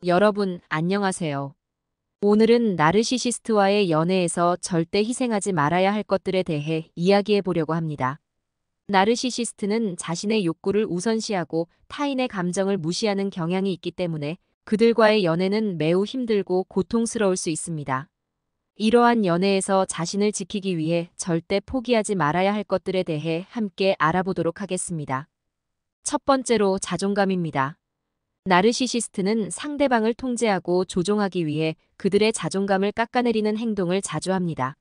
여러분, 안녕하세요. 오늘은 나르시시스트와의 연애에서 절대 희생하지 말아야 할 것들에 대해 이야기해 보려고 합니다. 나르시시스트는 자신의 욕구를 우선시하고 타인의 감정을 무시하는 경향이 있기 때문에 그들과의 연애는 매우 힘들고 고통스러울 수 있습니다. 이러한 연애에서 자신을 지키기 위해 절대 포기하지 말아야 할 것들에 대해 함께 알아보도록 하겠습니다. 첫 번째로 자존감입니다. 나르시시스트는 상대방을 통제하고 조종하기 위해 그들의 자존감을 깎아내리는 행동을 자주 합니다.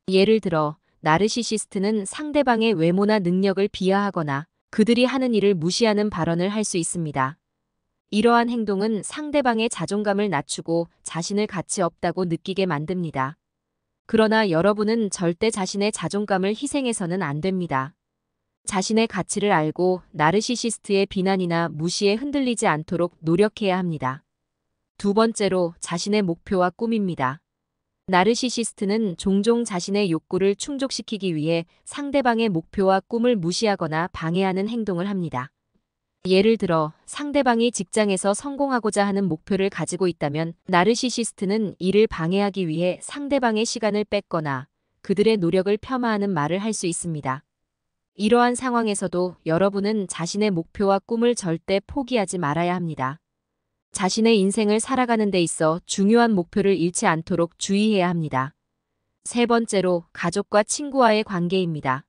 예를 들어, 나르시시스트는 상대방의 외모나 능력을 비하하거나 그들이 하는 일을 무시하는 발언을 할 수 있습니다. 이러한 행동은 상대방의 자존감을 낮추고 자신을 가치 없다고 느끼게 만듭니다. 그러나 여러분은 절대 자신의 자존감을 희생해서는 안 됩니다. 자신의 가치를 알고 나르시시스트의 비난이나 무시에 흔들리지 않도록 노력해야 합니다. 두 번째로 자신의 목표와 꿈입니다. 나르시시스트는 종종 자신의 욕구를 충족시키기 위해 상대방의 목표와 꿈을 무시하거나 방해하는 행동을 합니다. 예를 들어 상대방이 직장에서 성공하고자 하는 목표를 가지고 있다면 나르시시스트는 이를 방해하기 위해 상대방의 시간을 뺏거나 그들의 노력을 폄하하는 말을 할 수 있습니다. 이러한 상황에서도 여러분은 자신의 목표와 꿈을 절대 포기하지 말아야 합니다. 자신의 인생을 살아가는 데 있어 중요한 목표를 잃지 않도록 주의해야 합니다. 세 번째로 가족과 친구와의 관계입니다.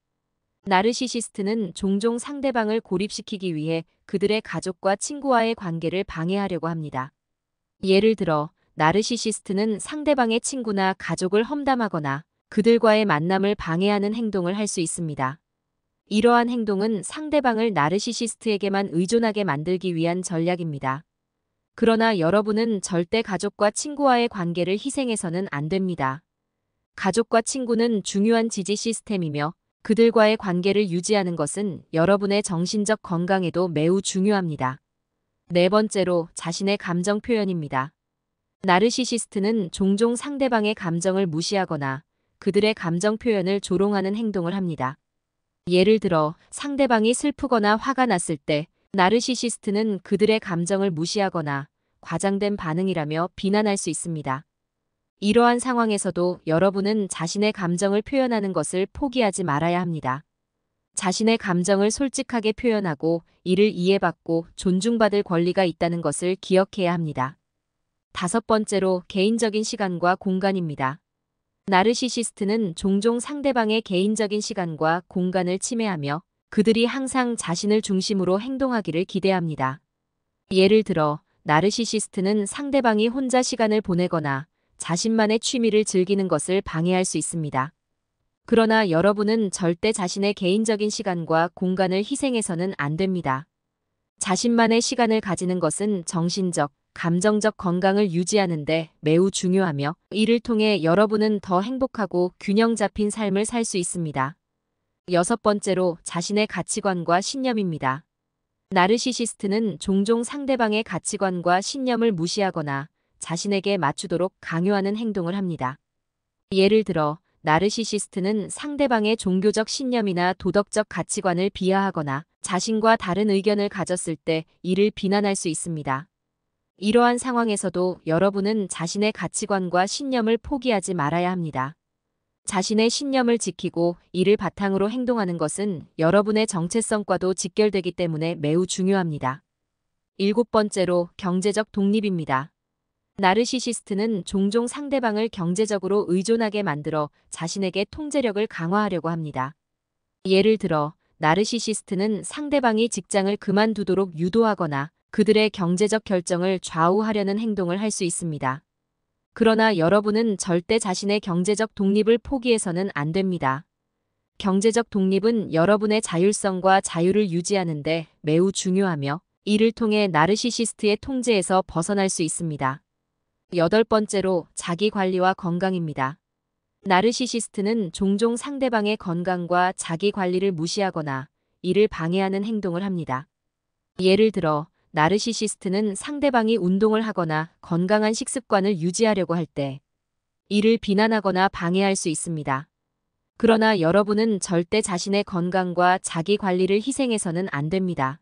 나르시시스트는 종종 상대방을 고립시키기 위해 그들의 가족과 친구와의 관계를 방해하려고 합니다. 예를 들어 나르시시스트는 상대방의 친구나 가족을 험담하거나 그들과의 만남을 방해하는 행동을 할 수 있습니다. 이러한 행동은 상대방을 나르시시스트에게만 의존하게 만들기 위한 전략입니다. 그러나 여러분은 절대 가족과 친구와의 관계를 희생해서는 안 됩니다. 가족과 친구는 중요한 지지 시스템이며 그들과의 관계를 유지하는 것은 여러분의 정신적 건강에도 매우 중요합니다. 네 번째로 자신의 감정 표현입니다. 나르시시스트는 종종 상대방의 감정을 무시하거나 그들의 감정 표현을 조롱하는 행동을 합니다. 예를 들어 상대방이 슬프거나 화가 났을 때 나르시시스트는 그들의 감정을 무시하거나 과장된 반응이라며 비난할 수 있습니다. 이러한 상황에서도 여러분은 자신의 감정을 표현하는 것을 포기하지 말아야 합니다. 자신의 감정을 솔직하게 표현하고 이를 이해받고 존중받을 권리가 있다는 것을 기억해야 합니다. 다섯 번째로 개인적인 시간과 공간입니다. 나르시시스트는 종종 상대방의 개인적인 시간과 공간을 침해하며 그들이 항상 자신을 중심으로 행동하기를 기대합니다. 예를 들어 나르시시스트는 상대방이 혼자 시간을 보내거나 자신만의 취미를 즐기는 것을 방해할 수 있습니다. 그러나 여러분은 절대 자신의 개인적인 시간과 공간을 희생해서는 안 됩니다. 자신만의 시간을 가지는 것은 정신적, 감정적 건강을 유지하는 데 매우 중요하며 이를 통해 여러분은 더 행복하고 균형 잡힌 삶을 살 수 있습니다. 여섯 번째로 자신의 가치관과 신념입니다. 나르시시스트는 종종 상대방의 가치관과 신념을 무시하거나 자신에게 맞추도록 강요하는 행동을 합니다. 예를 들어 나르시시스트는 상대방의 종교적 신념이나 도덕적 가치관을 비하하거나 자신과 다른 의견을 가졌을 때 이를 비난할 수 있습니다. 이러한 상황에서도 여러분은 자신의 가치관과 신념을 포기하지 말아야 합니다. 자신의 신념을 지키고 이를 바탕으로 행동하는 것은 여러분의 정체성과도 직결되기 때문에 매우 중요합니다. 일곱 번째로 경제적 독립입니다. 나르시시스트는 종종 상대방을 경제적으로 의존하게 만들어 자신에게 통제력을 강화하려고 합니다. 예를 들어 나르시시스트는 상대방이 직장을 그만두도록 유도하거나 그들의 경제적 결정을 좌우하려는 행동을 할 수 있습니다. 그러나 여러분은 절대 자신의 경제적 독립을 포기해서는 안 됩니다. 경제적 독립은 여러분의 자율성과 자유를 유지하는 데 매우 중요하며 이를 통해 나르시시스트의 통제에서 벗어날 수 있습니다. 여덟 번째로 자기 관리와 건강입니다. 나르시시스트는 종종 상대방의 건강과 자기 관리를 무시하거나 이를 방해하는 행동을 합니다. 예를 들어 나르시시스트는 상대방이 운동을 하거나 건강한 식습관을 유지하려고 할 때 이를 비난하거나 방해할 수 있습니다. 그러나 여러분은 절대 자신의 건강과 자기 관리를 희생해서는 안 됩니다.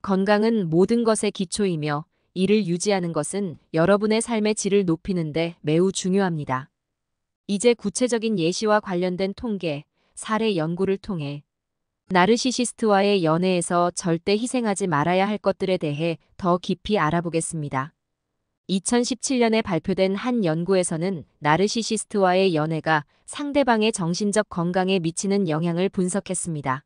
건강은 모든 것의 기초이며 이를 유지하는 것은 여러분의 삶의 질을 높이는데 매우 중요합니다. 이제 구체적인 예시와 관련된 통계, 사례 연구를 통해 나르시시스트와의 연애에서 절대 희생하지 말아야 할 것들에 대해 더 깊이 알아보겠습니다. 2017년에 발표된 한 연구에서는 나르시시스트와의 연애가 상대방의 정신적 건강에 미치는 영향을 분석했습니다.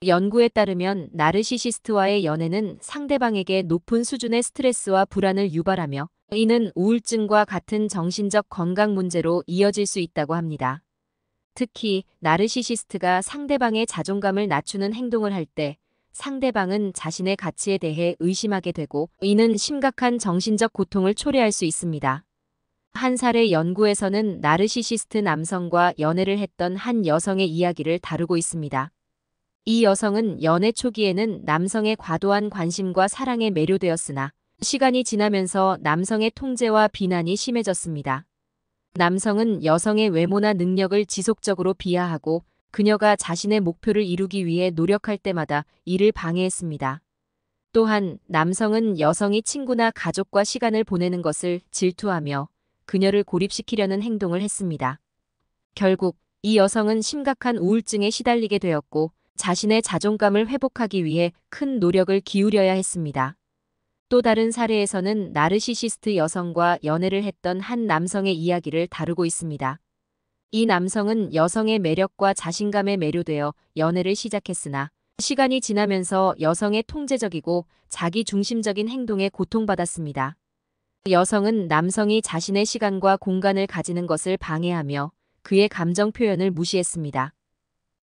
연구에 따르면 나르시시스트와의 연애는 상대방에게 높은 수준의 스트레스와 불안을 유발하며 이는 우울증과 같은 정신적 건강 문제로 이어질 수 있다고 합니다. 특히 나르시시스트가 상대방의 자존감을 낮추는 행동을 할 때 상대방은 자신의 가치에 대해 의심하게 되고 이는 심각한 정신적 고통을 초래할 수 있습니다. 한 사례 연구에서는 나르시시스트 남성과 연애를 했던 한 여성의 이야기를 다루고 있습니다. 이 여성은 연애 초기에는 남성의 과도한 관심과 사랑에 매료되었으나 시간이 지나면서 남성의 통제와 비난이 심해졌습니다. 남성은 여성의 외모나 능력을 지속적으로 비하하고 그녀가 자신의 목표를 이루기 위해 노력할 때마다 이를 방해했습니다. 또한 남성은 여성이 친구나 가족과 시간을 보내는 것을 질투하며 그녀를 고립시키려는 행동을 했습니다. 결국 이 여성은 심각한 우울증에 시달리게 되었고 자신의 자존감을 회복하기 위해 큰 노력을 기울여야 했습니다. 또 다른 사례에서는 나르시시스트 여성과 연애를 했던 한 남성의 이야기를 다루고 있습니다. 이 남성은 여성의 매력과 자신감에 매료되어 연애를 시작했으나 시간이 지나면서 여성의 통제적이고 자기중심적인 행동에 고통받았습니다. 여성은 남성이 자신의 시간과 공간을 가지는 것을 방해하며 그의 감정 표현을 무시했습니다.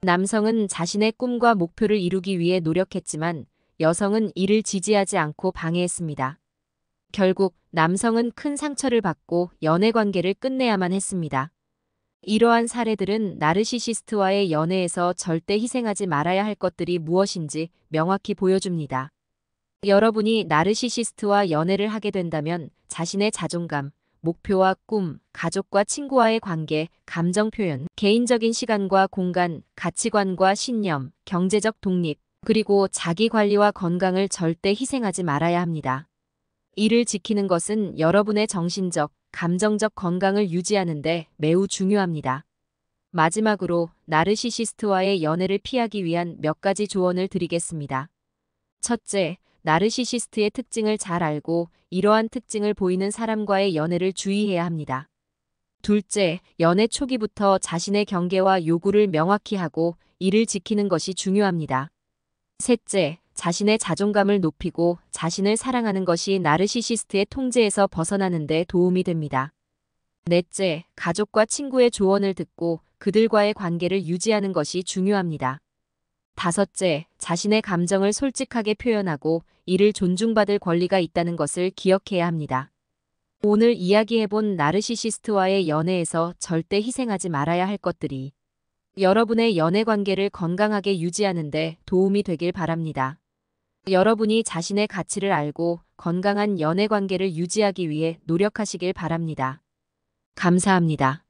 남성은 자신의 꿈과 목표를 이루기 위해 노력했지만 여성은 이를 지지하지 않고 방해했습니다. 결국 남성은 큰 상처를 받고 연애 관계를 끝내야만 했습니다. 이러한 사례들은 나르시시스트와의 연애에서 절대 희생하지 말아야 할 것들이 무엇인지 명확히 보여줍니다. 여러분이 나르시시스트와 연애를 하게 된다면 자신의 자존감, 목표와 꿈, 가족과 친구와의 관계, 감정 표현, 개인적인 시간과 공간, 가치관과 신념, 경제적 독립, 그리고 자기 관리와 건강을 절대 희생하지 말아야 합니다. 이를 지키는 것은 여러분의 정신적, 감정적 건강을 유지하는 데 매우 중요합니다. 마지막으로 나르시시스트와의 연애를 피하기 위한 몇 가지 조언을 드리겠습니다. 첫째, 나르시시스트의 특징을 잘 알고 이러한 특징을 보이는 사람과의 연애를 주의해야 합니다. 둘째, 연애 초기부터 자신의 경계와 요구를 명확히 하고 이를 지키는 것이 중요합니다. 셋째, 자신의 자존감을 높이고 자신을 사랑하는 것이 나르시시스트의 통제에서 벗어나는 데 도움이 됩니다. 넷째, 가족과 친구의 조언을 듣고 그들과의 관계를 유지하는 것이 중요합니다. 다섯째, 자신의 감정을 솔직하게 표현하고 이를 존중받을 권리가 있다는 것을 기억해야 합니다. 오늘 이야기해본 나르시시스트와의 연애에서 절대 희생하지 말아야 할 것들이 여러분의 연애 관계를 건강하게 유지하는 데 도움이 되길 바랍니다. 여러분이 자신의 가치를 알고 건강한 연애 관계를 유지하기 위해 노력하시길 바랍니다. 감사합니다.